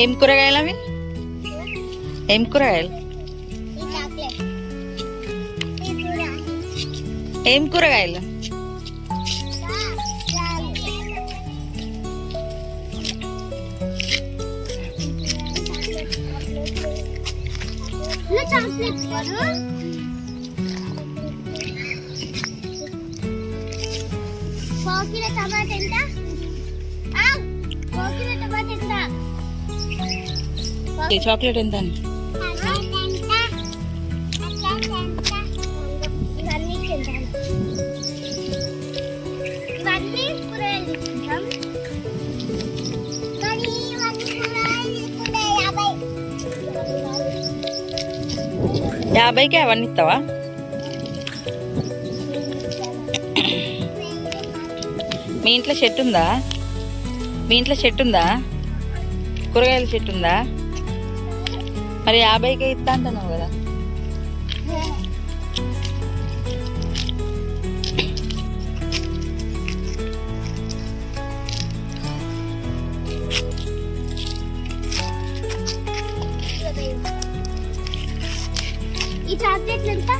ఏం కూరగాయలు అవి? ఏం కూరగాయలు? ఏం కూరగాయలు? చాక్లెట్ ఎంత? యాభైకి అవన్నీ ఇస్తావా? మీ ఇంట్లో చెట్టు ఉందా? మీ ఇంట్లో చెట్టు ఉందా? కూరగాయల చెట్టు ఉందా? మరి 50కే ఇస్తా అంటున్నావు కదా. ఈ చాక్లెట్లు ఎంత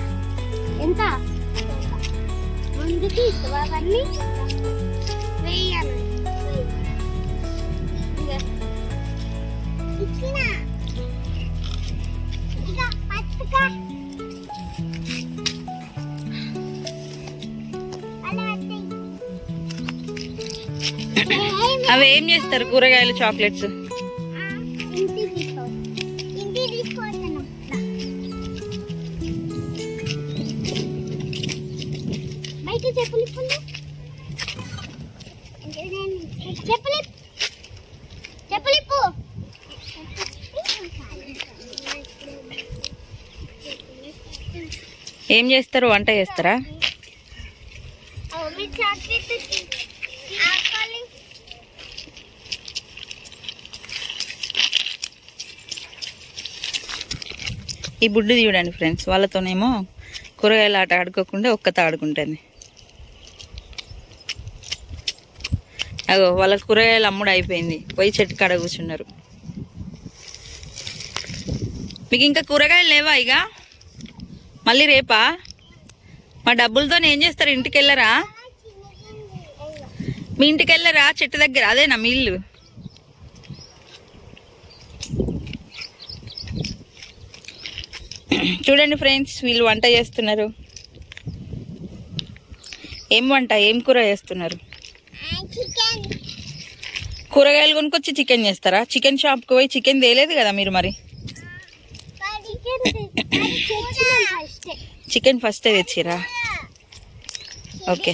ఎంత ముందుకి ఇస్తావా? అవన్నీ వేయాలి. అవి ఏం చేస్తారు కూరగాయలు చాక్లెట్స్? ఏం చేస్తారు? వంట చేస్తారా? ఈ బుడ్డి చూడండి ఫ్రెండ్స్, వాళ్ళతోనేమో కూరగాయలు ఆట ఆడుకోకుండా ఒక్కత ఆడుకుంటుంది. అగో వాళ్ళ కూరగాయలు అమ్ముడు అయిపోయింది, పోయి చెట్టు కాడ కూర్చున్నారు. మీకు ఇంకా కూరగాయలు లేవా? ఇక మళ్ళీ రేపా? మా డబ్బులతో ఏం చేస్తారు? ఇంటికి వెళ్ళరా? మీ ఇంటికి వెళ్ళరా? చెట్టు దగ్గర అదేనా మీ ఇల్లు? చూడండి ఫ్రెండ్స్, వీళ్ళు వంట చేస్తున్నారు. ఏం వంట? ఏం కూర చేస్తున్నారు? కూరగాయలు కొనుక్కొచ్చి చికెన్ చేస్తారా? చికెన్ షాప్కి పోయి చికెన్ తేలేదు కదా మీరు? మరి చికెన్ ఫస్టే తెచ్చిరా? ఓకే.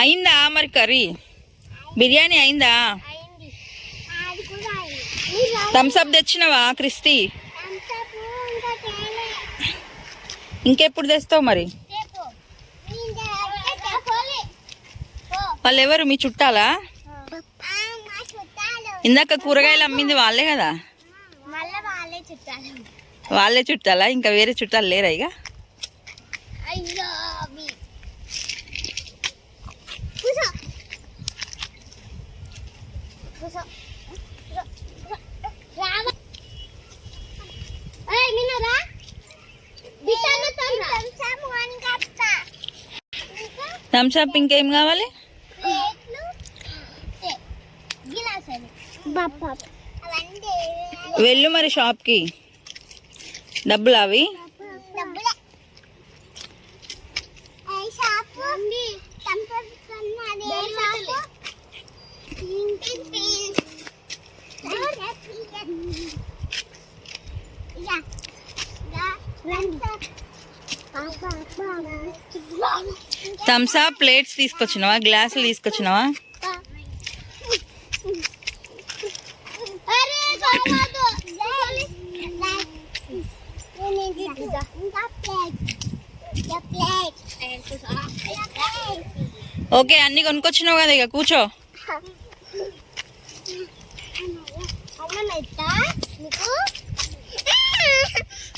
అయిందా మరి కర్రీ? బిర్యానీ అయిందా? థమ్స్అప్ తెచ్చినవా క్రిస్టి? ఇంకెప్పుడు తెస్తావు మరి? వాళ్ళు ఎవరు? మీ చుట్టాలా? ఇందాక కూరగాయలు అమ్మింది వాళ్ళే కదా? వాళ్ళే చుట్టాలా? ఇంకా వేరే చుట్టాలు లేరా? ఇక థమ్స్అప్ ఇంకేం కావాలి? వెళ్ళు మరి షాప్కి. డబ్బులు అవి థమ్సా ప్లేట్స్ తీసుకొచ్చినావా, గ్లాసులు తీసుకొచ్చినావా? ఓకే, అన్ని కొనుక్కొచ్చినావు కదా, ఇక కూర్చో.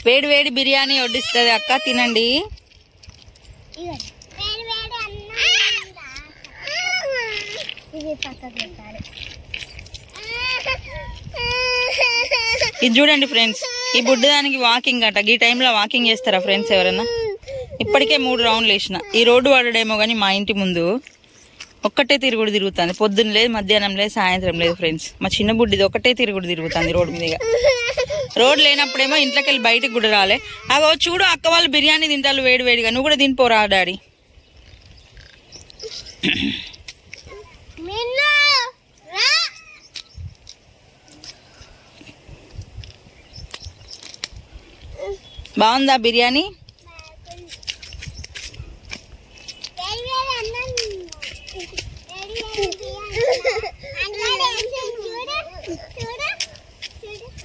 వేడి వేడి బిర్యానీ వడ్డిస్తుంది అక్క, తినండి. ఇది చూడండి ఫ్రెండ్స్, ఈ బుడ్డదానికి వాకింగ్ అట. ఈ టైంలో వాకింగ్ చేస్తారా ఫ్రెండ్స్ ఎవరన్నా? ఇప్పటికే 3 రౌండ్లు వేసిన. ఈ రోడ్డు వాడడేమో కానీ మా ఇంటి ముందు ఒక్కటే తిరుగుడు తిరుగుతుంది. పొద్దున్న లేదు, మధ్యాహ్నం లేదు, సాయంత్రం లేదు ఫ్రెండ్స్. మా చిన్న బుడ్డిది ఒకటే తిరుగుడు తిరుగుతుంది రోడ్డు మీదుగా. రోడ్ లేనప్పుడేమో ఇంట్లోకి వెళ్ళి బయటకు కూడా రాలే. అగో చూడు, అక్క వాళ్ళు బిర్యానీ తింటారు వేడి వేడిగా. నువ్వు కూడా తినిపోరా డాడీ. బాగుందా బిర్యానీ?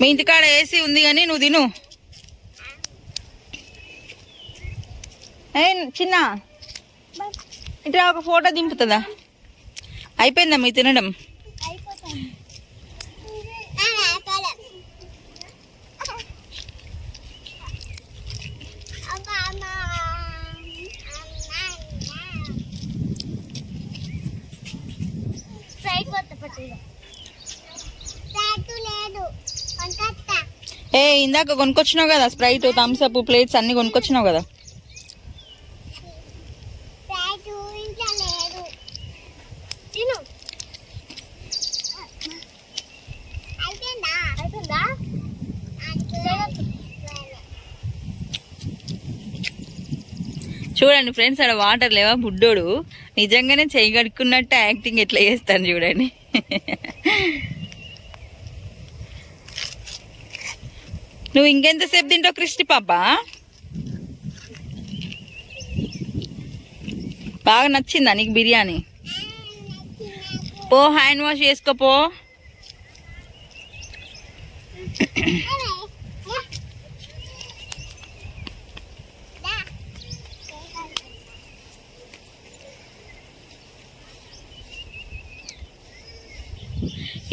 మీ ఇంటికాడ ఏసీ ఉంది కానీ నువ్వు తిను. ఏ చిన్న, ఇట్లా ఒక ఫోటో దింపుతుందా? అయిపోయిందా మీ తినడం? ఏ ఇందాక కొనుక్కొచ్చినావు కదా స్ప్రైట్, థమ్స్ అప్, ప్లేట్స్ అన్ని కొనుక్కొచ్చినావు కదా. చూడండి ఫ్రెండ్స్, అక్కడ వాటర్ లేవా? బుడ్డోడు నిజంగానే చెయ్యి కడుక్కున్నట్టు యాక్టింగ్ ఎట్లా చేస్తాను చూడండి. నువ్వు ఇంకెంతసేపు తింటావు క్రిస్టి పాప? బాగా నచ్చిందా నీకు బిర్యానీ? పో హ్యాండ్ వాష్ చేసుకోపో.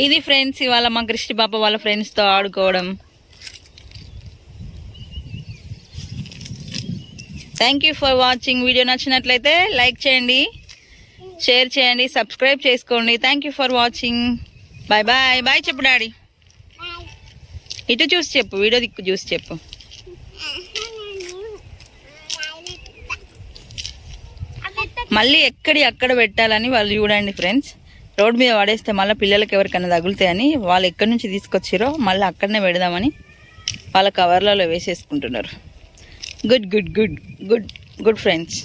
ఇది ఫ్రెండ్స్ ఇవాళ మా క్రిస్టి పాప వాళ్ళ ఫ్రెండ్స్తో ఆడుకోవడం. Thank you for watching. Video నచ్చినట్లయితే లైక్ చేయండి, షేర్ చేయండి, సబ్స్క్రైబ్ చేసుకోండి. Thank you for watching. Bye bye. Bye చెప్పు డాడీ. ఇటు చూసి చెప్పు, వీడియో దిక్కు చూసి చెప్పు. మళ్ళీ ఎక్కడి అక్కడ పెట్టాలని వాళ్ళు చూడండి ఫ్రెండ్స్. రోడ్ మీద పడేస్తే మళ్ళీ పిల్లలకి ఎవరికైనా తగులుతాయని వాళ్ళు ఎక్కడి నుంచి తీసుకొచ్చిరో మళ్ళీ అక్కడనే పెడదామని వాళ్ళ కవర్లలో వేసేసుకుంటున్నారు. Good good good good good friends.